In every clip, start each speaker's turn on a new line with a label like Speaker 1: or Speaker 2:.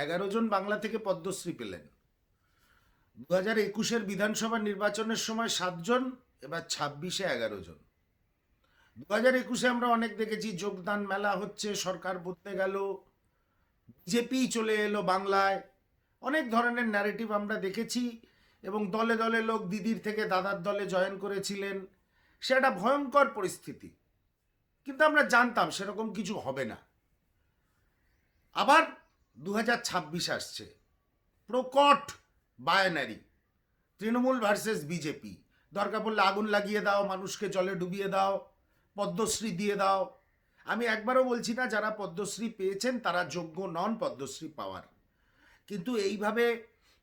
Speaker 1: 11 জন বাংলা থেকে পদ্মশ্রী পেলেন। 2021-এর বিধানসভা নির্বাচনের সময় 7 জন, এবার 26-এ 11 জন। 2021-এ আমরা অনেক দেখেছি যোগদান মেলা হচ্ছে, সরকার বদলে গেল, বিজেপি চলে এলো বাংলায়, অনেক ধরনের ন্যারেটিভ আমরা দেখেছি এবং দলে দলে লোক দিদির থেকে দাদার দলে জয়েন করেছিলেন। সে একটা ভয়ঙ্কর পরিস্থিতি, কিন্তু আমরা জানতাম সেরকম কিছু হবে না। আবার 2026 আসছে, প্রকট বায়নারি, তৃণমূল ভার্সেস বিজেপি। দরকার পড়লে আগুন লাগিয়ে দাও, মানুষকে জলে ডুবিয়ে দাও, পদ্মশ্রী দিয়ে দাও। আমি একবারও বলছি না যারা পদ্মশ্রী পেয়েছেন তারা যোগ্য নন পদ্মশ্রী পাওয়ার, কিন্তু এইভাবে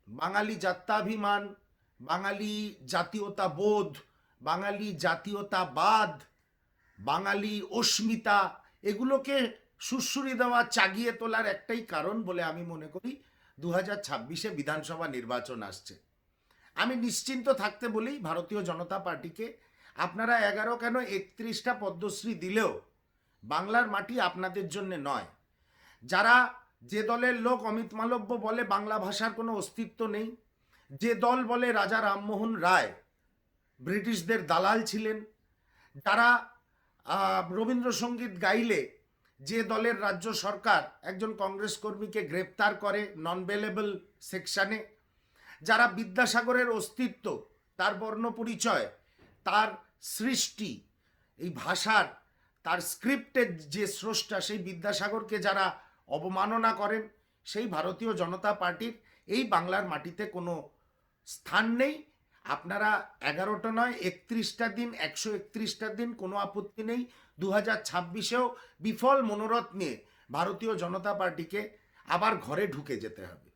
Speaker 1: বাঙালি জাত্যাভিমান, বাঙালি জাতীয়তাবোধ, বাঙালি জাতীয়তাবাদ, বাঙালি অস্মিতা, এগুলোকে সুরসুরি দেওয়া, চাগিয়ে তোলার একটাই কারণ বলে আমি মনে করি 2026-এ বিধানসভা নির্বাচন আসছে। আমি নিশ্চিন্ত থাকতে বলি ভারতীয় জনতা পার্টিকে, আপনারা 11 কেন 31টা পদ্মশ্রী দিলেও বাংলার মাটি আপনাদের জন্য নয়। যারা যে দলের লোক অমিত মালব্য বলে বাংলা ভাষার কোনো অস্তিত্ব নেই, যে দল বলে রাজা রামমোহন রায় ব্রিটিশদের দালাল ছিলেন, যারা রবীন্দ্রসঙ্গীত গাইলে যে দলের রাজ্য সরকার একজন কংগ্রেস কর্মীকে গ্রেপ্তার করে নন বেলেবল সেকশনে, যারা বিদ্যাসাগরের অস্তিত্ব, তার বর্ণ পরিচয়, তার সৃষ্টি, এই ভাষার, তার স্ক্রিপ্টের যে স্রষ্টা সেই বিদ্যাসাগরকে যারা অবমাননা করেন, সেই ভারতীয় জনতা পার্টির এই বাংলার মাটিতে কোনো স্থান নেই। আপনারা 11টা নয় 31টা দিন, 131টা দিন, কোনো আপত্তি নেই। 2026-এও বিফল মনোরথ নিয়ে ভারতীয় জনতা পার্টিকে আবার ঘরে ঢুকে যেতে হবে।